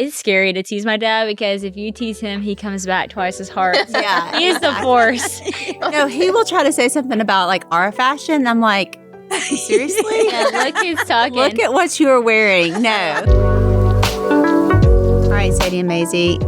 it's scary to tease my dad because if you tease him, he comes back twice as hard. Yeah. He is the force. No, he will try to say something about like our fashion. I'm like, seriously? Yeah, look who's talking. Look at what you are wearing. No. All right, Sadie and Maisey.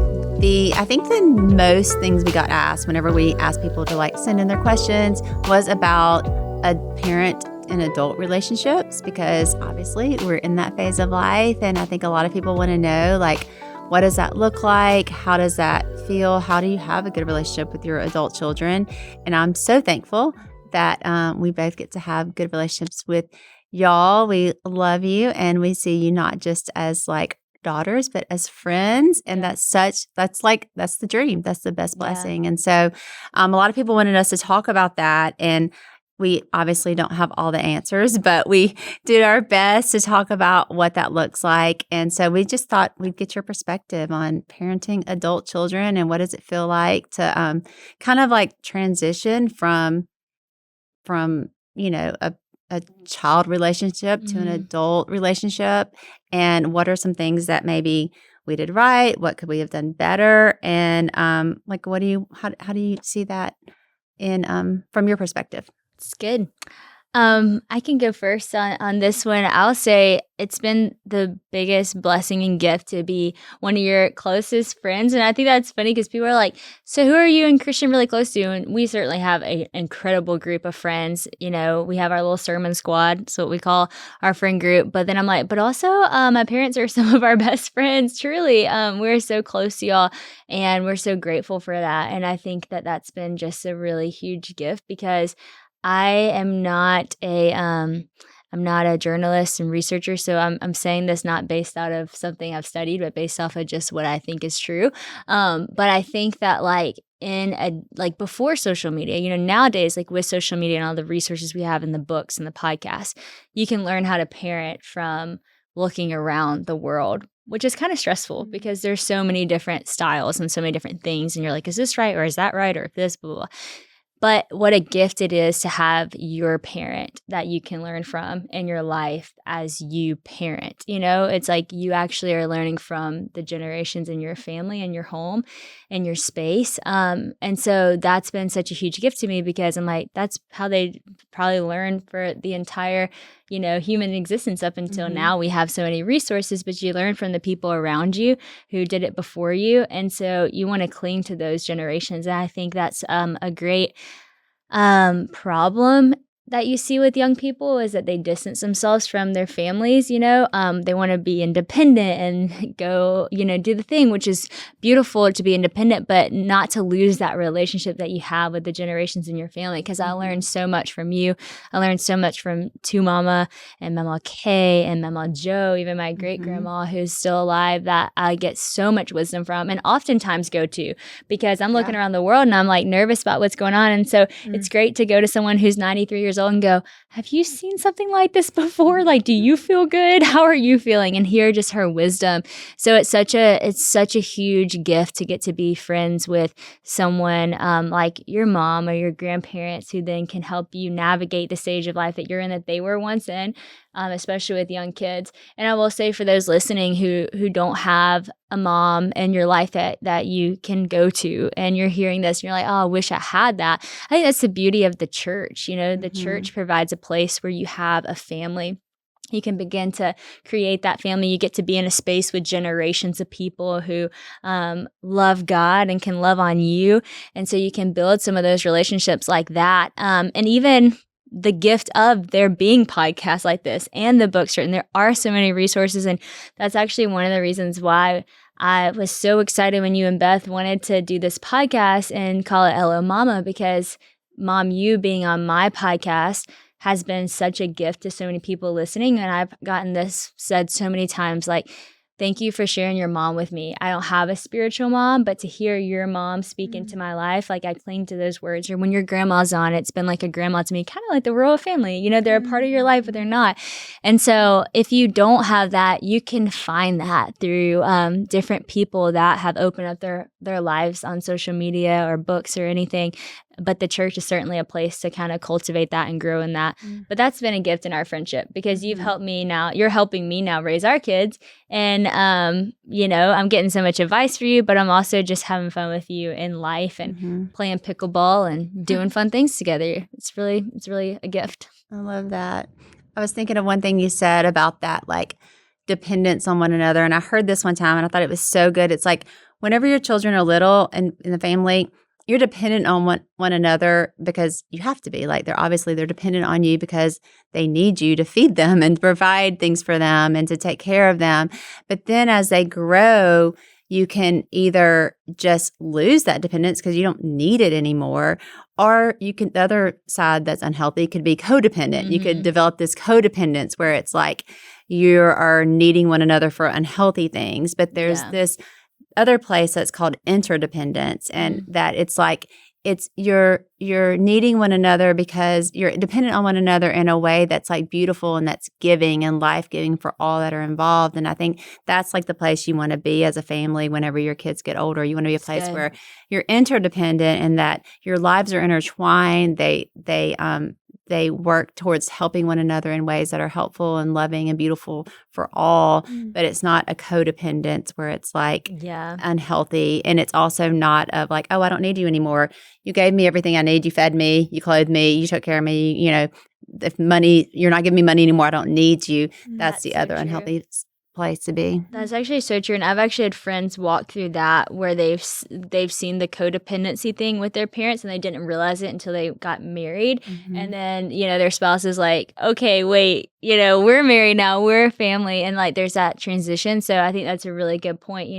I think the most things we got asked whenever we asked people to like send in their questions was about a parent and adult relationships, because obviously we're in that phase of life. And I think a lot of people want to know, like, what does that look like? How does that feel? How do you have a good relationship with your adult children? And I'm so thankful that we both get to have good relationships with y'all. We love you, and we see you not just as like daughters, but as friends. And that's the dream. That's the best blessing. And so a lot of people wanted us to talk about that. And we obviously don't have all the answers, but we did our best to talk about what that looks like. And so we just thought we'd get your perspective on parenting adult children and what does it feel like to kind of like transition from a child relationship to an adult relationship, and what are some things that maybe we did right, what could we have done better, and like how do you see that in from your perspective? It's good. I can go first on this one. I'll say it's been the biggest blessing and gift to be one of your closest friends. And I think that's funny because people are like, so who are you and Christian really close to? And we certainly have an incredible group of friends. You know, we have our little sermon squad. That's what we call our friend group. But then I'm like, but also my parents are some of our best friends. Truly, we're so close to y'all and we're so grateful for that. And I think that that's been just a really huge gift because I am not a journalist and researcher, so I'm saying this not based out of something I've studied, but based off of just what I think is true. But I think that like before social media, nowadays, like with social media and all the resources we have in the books and the podcasts, you can learn how to parent from looking around the world, which is kind of stressful because there's so many different styles and so many different things, and you're like, is this right or is that right or this, blah, blah, blah. But what a gift it is to have your parent that you can learn from in your life as you parent. It's like you actually are learning from the generations in your family and your home and your space. And so that's been such a huge gift to me because I'm like, that's how they probably learn for the entire, human existence up until now. We have so many resources, but you learn from the people around you who did it before you. And so you want to cling to those generations. And I think that's a great problem that you see with young people is that they distance themselves from their families. They want to be independent and go, do the thing, which is beautiful to be independent, but not to lose that relationship that you have with the generations in your family. Because I learned so much from you. I learned so much from Tu Mama and Mama Kay and Mama Joe, even my great grandma who's still alive, that I get so much wisdom from and oftentimes go to because I'm looking around the world and I'm like nervous about what's going on. And so it's great to go to someone who's 93 years old and go, have you seen something like this before? Like, do you feel good? How are you feeling? And hear just her wisdom. So it's such a huge gift to get to be friends with someone like your mom or your grandparents who then can help you navigate the stage of life that you're in, that they were once in, especially with young kids. And I will say for those listening who don't have a mom in your life that you can go to and you're hearing this and you're like, oh, I wish I had that. I think that's the beauty of the church. The church provides a place where you have a family. You can begin to create that family. You get to be in a space with generations of people who love God and can love on you. And so you can build some of those relationships like that. And even the gift of there being podcasts like this and the books written. There are so many resources. And that's actually one of the reasons why I was so excited when you and Beth wanted to do this podcast and call it Hello Mama, because Mom, you being on my podcast has been such a gift to so many people listening. And I've gotten this said so many times, like, thank you for sharing your mom with me. I don't have a spiritual mom, but to hear your mom speak into my life, like I cling to those words. Or when your grandma's on, it's been like a grandma to me, kind of like the royal family. They're a part of your life, but they're not. And so if you don't have that, you can find that through different people that have opened up their lives on social media or books or anything. but the church is certainly a place to kind of cultivate that and grow in that. But that's been a gift in our friendship because you've helped me now. You're helping me now raise our kids. And, I'm getting so much advice for you, but I'm also just having fun with you in life and playing pickleball and doing fun things together. It's really a gift. I love that. I was thinking of one thing you said about that, like dependence on one another. And I heard this one time and I thought it was so good. It's like whenever your children are little and in the family, you're dependent on one another because you have to be. Like they're dependent on you because they need you to feed them and provide things for them and to take care of them. But then as they grow, you can either just lose that dependence because you don't need it anymore, or the other side that's unhealthy could be codependent. You could develop this codependence where it's like you are needing one another for unhealthy things. But there's this other place that's called interdependence, and that it's like you're needing one another because you're dependent on one another in a way that's like beautiful and that's giving and life-giving for all that are involved. And I think that's like the place you want to be as a family whenever your kids get older. You want to be a place where you're interdependent and that your lives are intertwined. They work towards helping one another in ways that are helpful and loving and beautiful for all, but it's not a codependence where it's like unhealthy. And it's also not of like, oh, I don't need you anymore. You gave me everything I need. You fed me, you clothed me, you took care of me. If money, you're not giving me money anymore, I don't need you. That's the other unhealthy place to be. That's actually so true. And I've actually had friends walk through that where they've seen the codependency thing with their parents and they didn't realize it until they got married. And then, their spouse is like, okay, wait, we're married now, we're a family. And like there's that transition. So I think that's a really good point.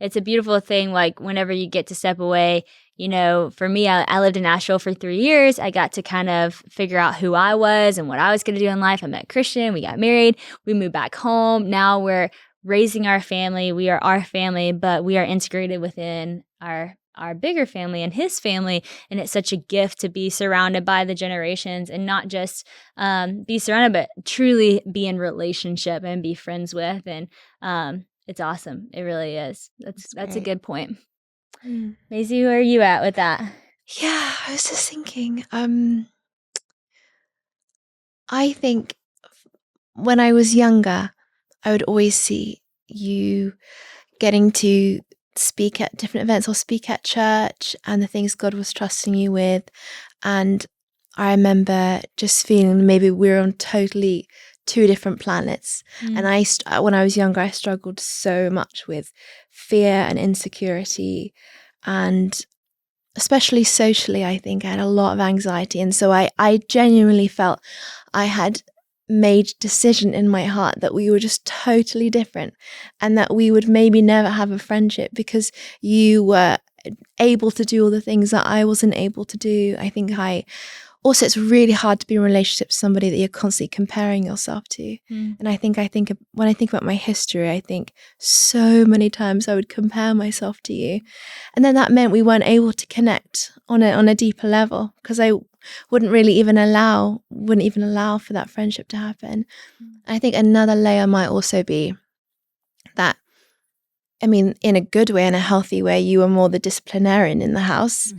It's a beautiful thing. Like whenever you get to step away, for me, I lived in Nashville for 3 years. I got to kind of figure out who I was and what I was going to do in life. I met Christian. We got married. We moved back home. Now we're raising our family. We are our family, but we are integrated within our bigger family and his family. And it's such a gift to be surrounded by the generations and not just be surrounded, but truly be in relationship and be friends with. And it's awesome. It really is. That's a good point. Maisey, where are you at with that? Yeah, I was just thinking, I think when I was younger, I would always see you getting to speak at different events or speak at church and the things God was trusting you with. And I remember just feeling maybe we're on totally two different planets. And when I was younger, I struggled so much with fear and insecurity, and especially socially, I think I had a lot of anxiety. And so I genuinely felt I had made decision in my heart that we were just totally different and that we would maybe never have a friendship because you were able to do all the things that I wasn't able to do. I think also, it's really hard to be in a relationship with somebody that you're constantly comparing yourself to. And I think when I think about my history, I think so many times I would compare myself to you. And then that meant we weren't able to connect on a deeper level because I wouldn't even allow for that friendship to happen. I think another layer might also be that, I mean, in a good way, in a healthy way, you were more the disciplinarian in the house,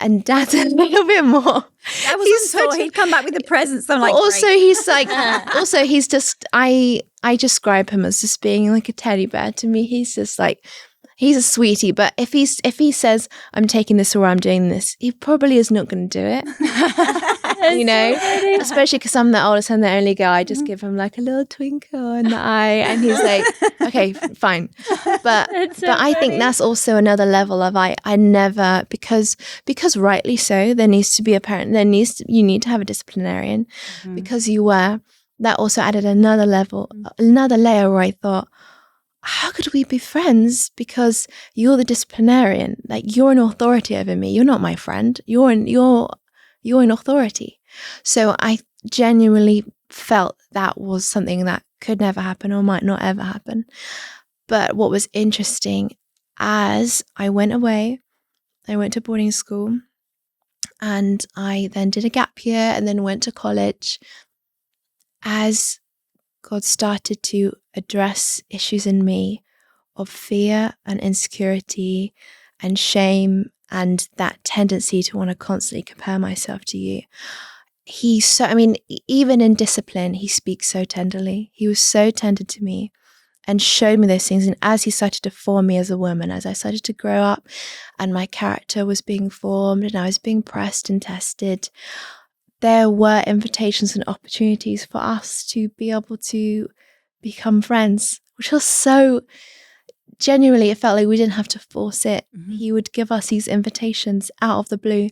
and Dad's a little bit more. That was until he'd come back with the presents. I'm like, also, great. he's like, he's just. I describe him as just being like a teddy bear to me. He's just like, he's a sweetie. But if he says I'm taking this or I'm doing this, he probably is not going to do it. Especially because I'm the oldest and the only girl. I just give him like a little twinkle in the eye, and he's like, okay, fine. But I think that's also another level of I never, because rightly so, there needs to be a parent. You need to have a disciplinarian because you were. That also added another level, another layer where I thought, how could we be friends? Because you're the disciplinarian, like you're an authority over me. You're not my friend. You're an authority. So I genuinely felt that was something that could never happen or might not ever happen. But what was interesting, as I went away, I went to boarding school, and I then did a gap year and then went to college. As God started to address issues in me of fear and insecurity and shame and that tendency to want to constantly compare myself to you. He's so, I mean, even in Discipline, he speaks so tenderly. He was so tender to me and showed me those things. And as he started to form me as a woman, as I started to grow up and my character was being formed and I was being pressed and tested, there were invitations and opportunities for us to be able to become friends, which was so, genuinely, it felt like we didn't have to force it. Mm-hmm. He would give us these invitations out of the blue,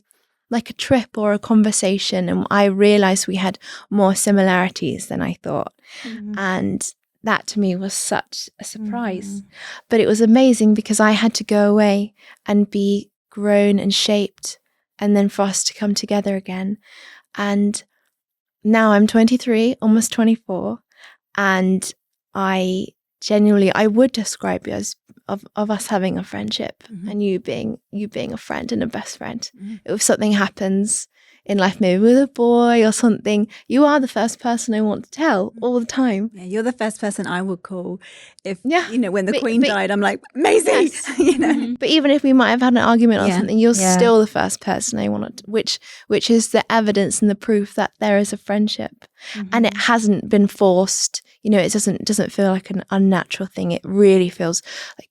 like a trip or a conversation. And I realized we had more similarities than I thought. Mm-hmm. And that to me was such a surprise. Mm-hmm. But it was amazing because I had to go away and be grown and shaped, and then for us to come together again. And now I'm 23, almost 24, and I would describe you as of us having a friendship, mm-hmm. and you being a friend and a best friend. Mm-hmm. If something happens in life, maybe with a boy or something, you are the first person I want to tell all the time. Yeah, you're the first person I would call if, when the Queen died, I'm like, Maisey, yes. Mm-hmm. But even if we might have had an argument or something, you're still the first person I want, which is the evidence and the proof that there is a friendship. Mm-hmm. And it hasn't been forced. It doesn't feel like an unnatural thing. It really feels like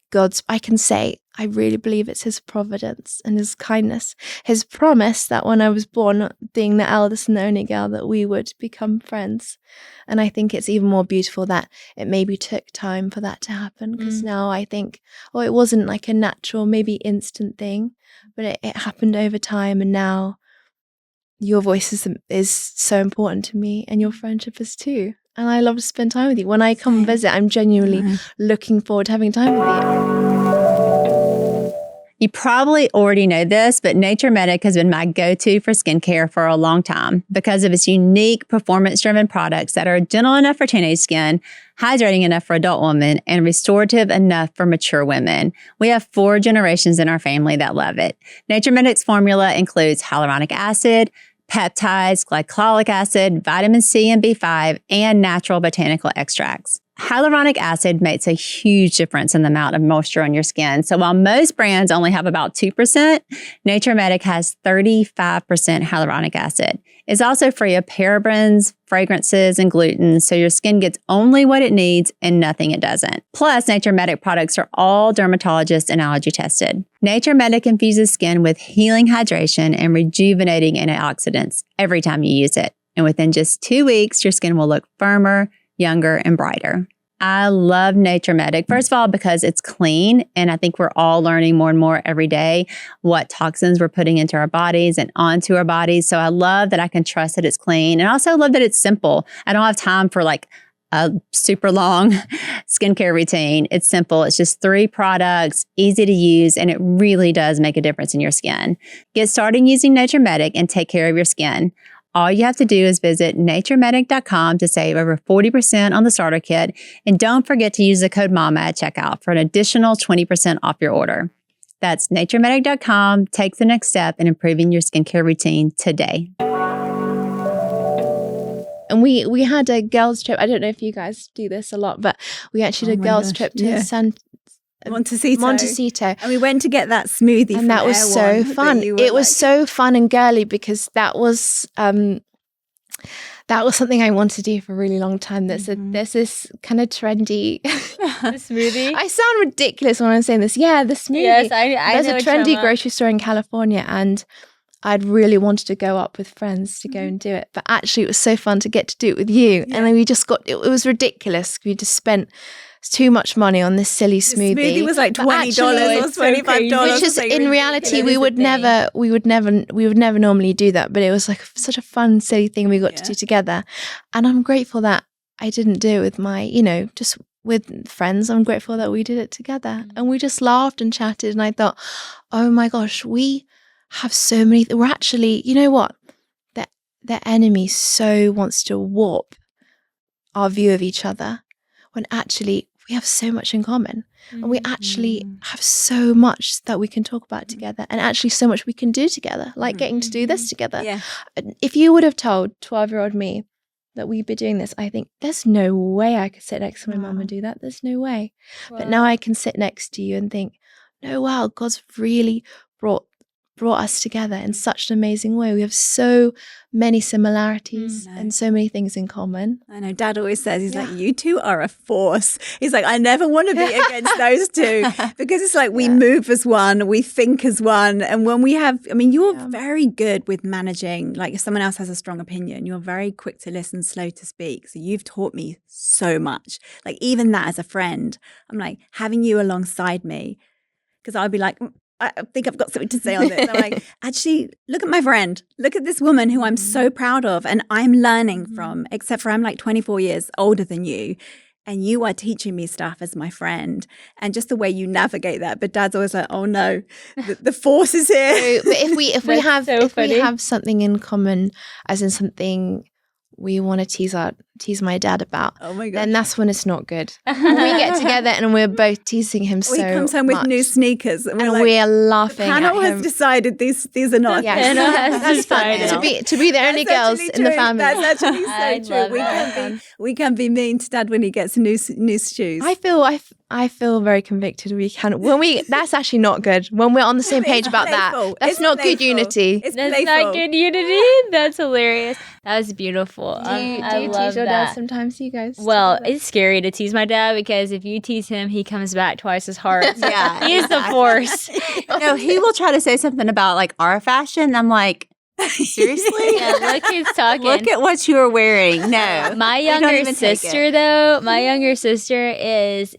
I can say, I really believe it's his providence and his kindness, his promise that when I was born, being the eldest and the only girl, that we would become friends. And I think it's even more beautiful that it maybe took time for that to happen, because now I think, it wasn't like a natural, maybe instant thing, but it happened over time. And now your voice is so important to me, and your friendship is too. And I love to spend time with you. When I come and visit, I'm genuinely looking forward to having time with you. You probably already know this, but Nature Medic has been my go-to for skincare for a long time because of its unique performance-driven products that are gentle enough for teenage skin, hydrating enough for adult women, and restorative enough for mature women. We have 4 generations in our family that love it. Nature Medic's formula includes hyaluronic acid, peptides, glycolic acid, vitamin C and B5, and natural botanical extracts. Hyaluronic acid makes a huge difference in the amount of moisture on your skin. So while most brands only have about 2%, Nature Medic has 35% hyaluronic acid. It's also free of parabens, fragrances, and gluten, so your skin gets only what it needs and nothing it doesn't. Plus, Nature Medic products are all dermatologist and allergy tested. Nature Medic infuses skin with healing hydration and rejuvenating antioxidants every time you use it. And within just 2 weeks, your skin will look firmer, younger, and brighter. I love Nature Medic, first of all, because it's clean. And I think we're all learning more and more every day what toxins we're putting into our bodies and onto our bodies. So I love that I can trust that it's clean. And I also love that it's simple. I don't have time for like a super long skincare routine. It's simple. It's just 3 products, easy to use, and it really does make a difference in your skin. Get started using Nature Medic and take care of your skin. All you have to do is visit naturemedic.com to save over 40% on the starter kit. And don't forget to use the code MAMA at checkout for an additional 20% off your order. That's naturemedic.com. Take the next step in improving your skincare routine today. And we had a girls' trip. I don't know if you guys do this a lot, but we actually did a girls' trip to Montecito. And we went to get that smoothie, and that was so fun. It was so fun and girly because that was something I wanted to do for a really long time. There's this kind of trendy smoothie. I sound ridiculous when I'm saying this. Yeah, the smoothie. Yes, I There's a trendy grocery store in California, and I'd really wanted to go up with friends to go and do it. But actually, it was so fun to get to do it with you. Yeah. And then we just it was ridiculous. We just spent too much money on this silly smoothie. The smoothie was like $20 or $25, which is in reality we would never normally do that. But it was like such a fun, silly thing we got to do together. And I'm grateful that I didn't do it with my, just with friends. I'm grateful that we did it together, and we just laughed and chatted. And I thought, oh my gosh, we have so many. We're actually, you know what? The enemy so wants to warp our view of each other, when actually we have so much in common, and we actually have so much that we can talk about together, and actually so much we can do together, like getting to do this together. Yeah. If you would have told 12-year-old me that we'd be doing this, I think there's no way I could sit next to my mum and do that. There's no way. Wow. But now I can sit next to you and think, no, wow, God's really brought us together in such an amazing way. We have so many similarities and so many things in common. I know Dad always says, he's like, you two are a force. He's like, I never want to be against those two, because it's like we move as one, we think as one. And when we have, I mean, you're very good with managing, like if someone else has a strong opinion, you're very quick to listen, slow to speak. So you've taught me so much. Like even that as a friend, I'm like having you alongside me, because I'll be like, I think I've got something to say on this. I'm like, actually, look at my friend. Look at this woman who I'm so proud of and I'm learning from, except for I'm like 24 years older than you. And you are teaching me stuff as my friend. And just the way you navigate that. But Dad's always like, oh no, the force is here. But if we have something in common, as in something we want to tease my dad about, oh my God, then that's when it's not good. When we get together and we're both teasing him so much. He comes home with new sneakers and we're laughing at him. Panel has decided these are not. Yes. That's fun. To be the only girls in the family. That's actually so true. We can be mean to Dad when he gets new shoes. I feel very convicted. That's actually not good. When we're on the same page about that, that's not good unity. That's not good unity. That's hilarious. That was beautiful. Do you tease your dad sometimes, you guys? Well, it's scary to tease my dad, because if you tease him, he comes back twice as hard. Yeah. He's the force. No, he will try to say something about like our fashion. I'm like, seriously? Yeah, look who's talking. Look at what you are wearing. No. My younger sister, though,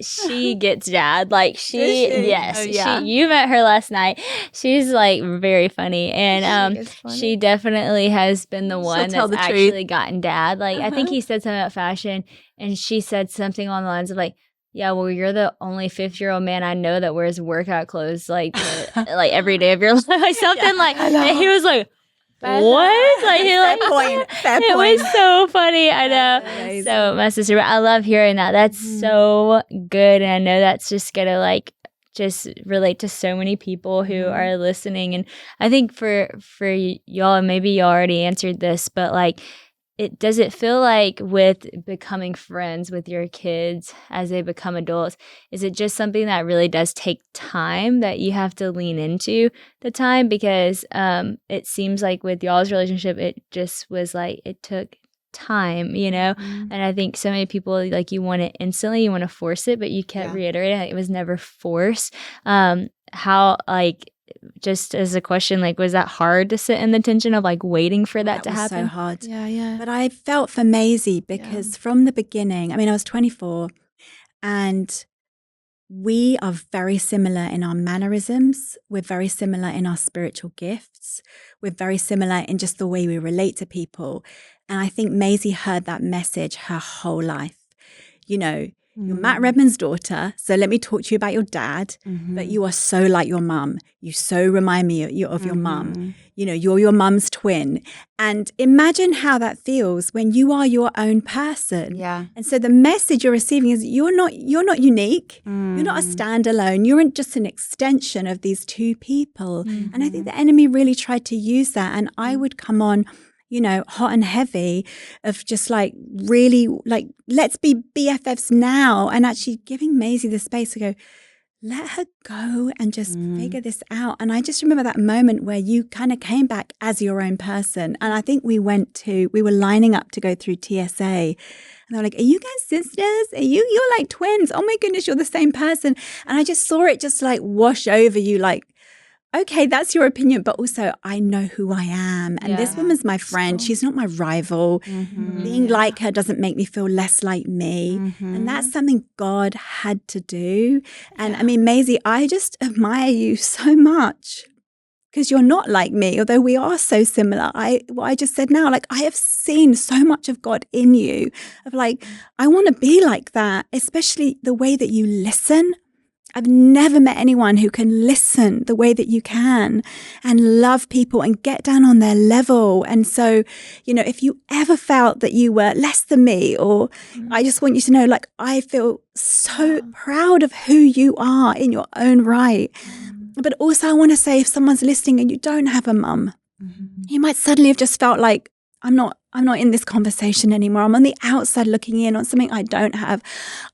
she gets Dad. Like you met her last night. She's like very funny. And she definitely has been the one that's actually gotten Dad. Like I think he said something about fashion, and she said something along the lines of like, yeah, well, you're the only 50-year-old man I know that wears workout clothes like every day of your life. Like something like, and he was like, what? Like he like Fair it point. was so funny. I know. So my sister, but I love hearing that. That's so good, and I know that's just gonna like just relate to so many people who are listening. And I think for y'all, and maybe you already answered this, but like, does it feel like with becoming friends with your kids as they become adults, is it just something that really does take time, that you have to lean into the time? Because it seems like with y'all's relationship, it just was like it took time, you know? And I think so many people, like, you want it instantly, you want to force it, but you kept reiterating like, it was never forced. How, like, just as a question, like, was that hard to sit in the tension of like waiting for that to happen? So hard. Yeah. But I felt for Maisey, because from the beginning, I mean, I was 24, and we are very similar in our mannerisms. We're very similar in our spiritual gifts. We're very similar in just the way we relate to people. And I think Maisey heard that message her whole life. You know, you're Matt Redman's daughter, so let me talk to you about your dad, but you are so like your mum. You so remind me of your mum. You know, you're your mum's twin. And imagine how that feels when you are your own person. Yeah. And so the message you're receiving is you're not unique. You're not a standalone. You're just an extension of these two people. And I think the enemy really tried to use that. And I would come on, you know, hot and heavy of just like really like, let's be BFFs now, and actually giving Maisey the space to go, let her go and just figure this out. And I just remember that moment where you kind of came back as your own person. And I think we were lining up to go through TSA. And they were like, are you guys sisters? You're like twins. Oh my goodness, you're the same person. And I just saw it just like wash over you, like, okay, that's your opinion, but also I know who I am. And this woman's my friend. She's not my rival. Being like her doesn't make me feel less like me. And that's something God had to do. And I mean, Maisey, I just admire you so much, because you're not like me, although we are so similar. What I just said now, like, I have seen so much of God in you, of like, I want to be like that, especially the way that you listen. I've never met anyone who can listen the way that you can and love people and get down on their level. And so, you know, if you ever felt that you were less than me, or I just want you to know, like, I feel so proud of who you are in your own right. But also I want to say, if someone's listening and you don't have a mum, you might suddenly have just felt like, I'm not in this conversation anymore. I'm on the outside looking in on something I don't have.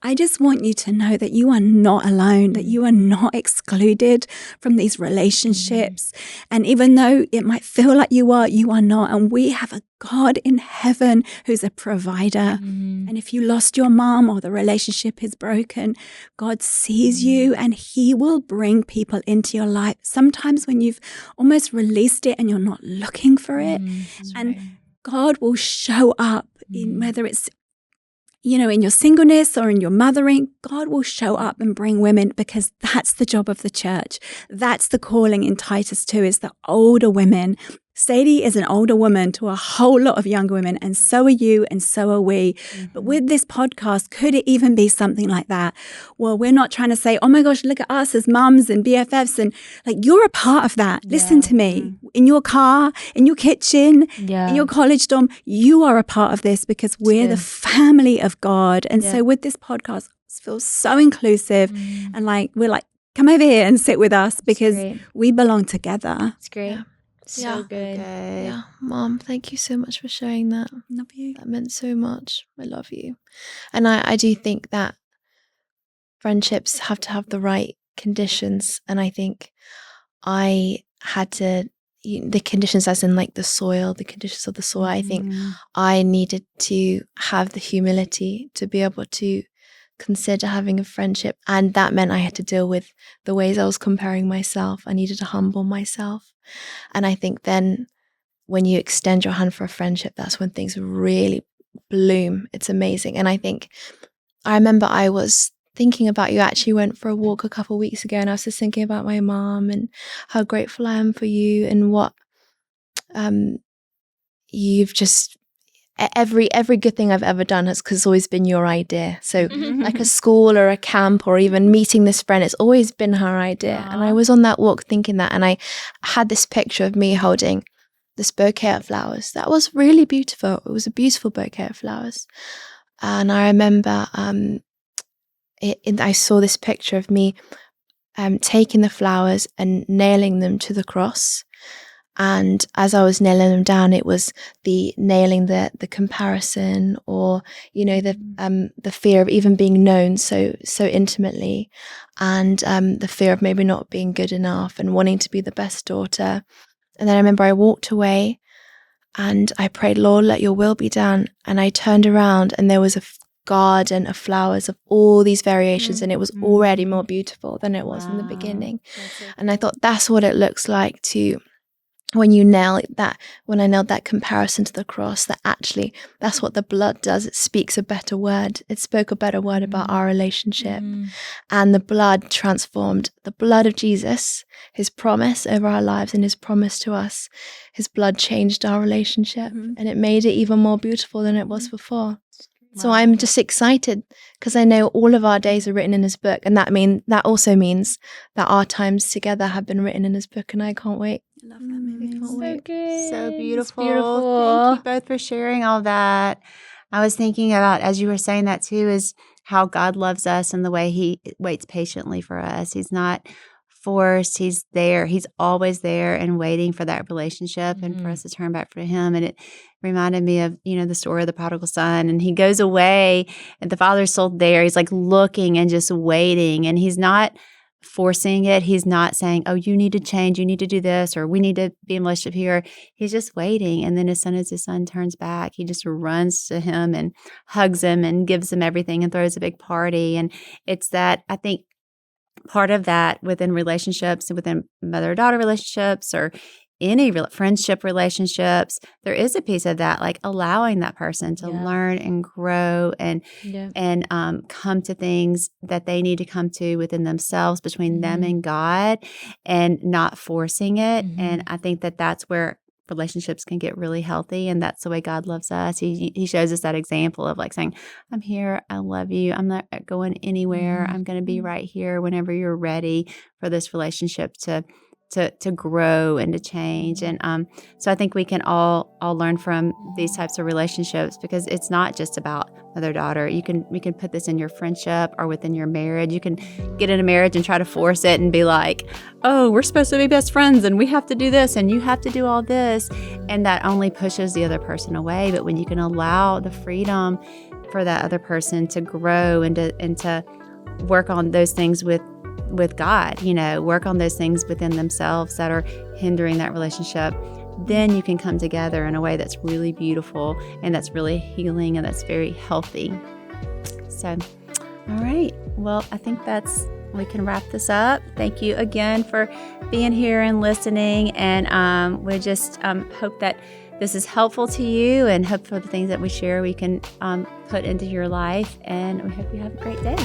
I just want you to know that you are not alone, that you are not excluded from these relationships. And even though it might feel like you are not. And we have a God in heaven who's a provider. And if you lost your mom or the relationship is broken, God sees you and he will bring people into your life. Sometimes when you've almost released it and you're not looking for it. And God will show up in whether it's, in your singleness or in your mothering. God will show up and bring women, because that's the job of the church. That's the calling in Titus 2, is the older women. Sadie is an older woman to a whole lot of younger women, and so are you, and so are we. But with this podcast, could it even be something like that? Well, we're not trying to say, oh my gosh, look at us as mums and BFFs, and like, you're a part of that. Listen to me. In your car, in your kitchen, in your college dorm, you are a part of this, because we're the family of God. And so with this podcast, it feels so inclusive, and like, we're like, come over here and sit with us, because we belong together. It's great. Yeah. So good. Yeah, Mom, thank you so much for sharing that. Love you. That meant so much. I love you. And I do think that friendships have to have the right conditions. And I think I had to, the conditions as in like the soil, the conditions of the soil, I think I needed to have the humility to be able to consider having a friendship. And that meant I had to deal with the ways I was comparing myself. I needed to humble myself. And I think then when you extend your hand for a friendship, that's when things really bloom. It's amazing. And I think I remember I was thinking about, you actually went for a walk a couple of weeks ago, and I was just thinking about my mom and how grateful I am for you, and what you've just, every good thing I've ever done has always been your idea. So like a school or a camp or even meeting this friend, it's always been her idea. And I was on that walk thinking that, and I had this picture of me holding this bouquet of flowers that was really beautiful. It was a beautiful bouquet of flowers. And I remember I saw this picture of me taking the flowers and nailing them to the cross. And as I was nailing them down, it was the nailing the comparison, or the fear of even being known so intimately, and the fear of maybe not being good enough and wanting to be the best daughter. And then I remember I walked away and I prayed, Lord, let your will be done. And I turned around and there was a garden of flowers of all these variations, and it was already more beautiful than it was in the beginning. And I thought that's what it looks like to, when you nail that, when I nailed that comparison to the cross, that actually that's what the blood does. It speaks a better word. It spoke a better word about our relationship. And the blood transformed, the blood of Jesus, his promise over our lives and his promise to us, his blood changed our relationship, and it made it even more beautiful than it was before. So I'm just excited because I know all of our days are written in his book, and that also means that our times together have been written in his book, and I can't wait. I love that movie. So good. So It's beautiful. beautiful. Thank you both for sharing all that. I was thinking about, as you were saying that too, is how God loves us and the way he waits patiently for us. He's not forced. He's there. He's always there and waiting for that relationship and for us to turn back for him. And it reminded me of, the story of the prodigal son, and he goes away and the father's still there. He's like looking and just waiting, and he's not forcing it. He's not saying, oh, you need to change, you need to do this, or we need to be in a relationship here. He's just waiting. And then as soon as his son turns back, he just runs to him and hugs him and gives him everything and throws a big party. And it's that, I think, part of that within relationships, within mother-daughter relationships, or any friendship relationships, there is a piece of that, like allowing that person to learn and grow and come to things that they need to come to within themselves, between them and God, and not forcing it. And I think that that's where relationships can get really healthy, and that's the way God loves us. He shows us that example of like saying, I'm here, I love you, I'm not going anywhere, I'm going to be right here whenever you're ready for this relationship to to grow and to change. And so I think we can all learn from these types of relationships, because it's not just about mother-daughter. You can put this in your friendship or within your marriage. You can get in a marriage and try to force it and be like, oh, we're supposed to be best friends and we have to do this and you have to do all this. And that only pushes the other person away. But when you can allow the freedom for that other person to grow and to work on those things with God, work on those things within themselves that are hindering that relationship, then you can come together in a way that's really beautiful and that's really healing and that's very healthy. So, all right. Well, I think we can wrap this up. Thank you again for being here and listening. And we just hope that this is helpful to you, and hope for the things that we share we can put into your life. And we hope you have a great day.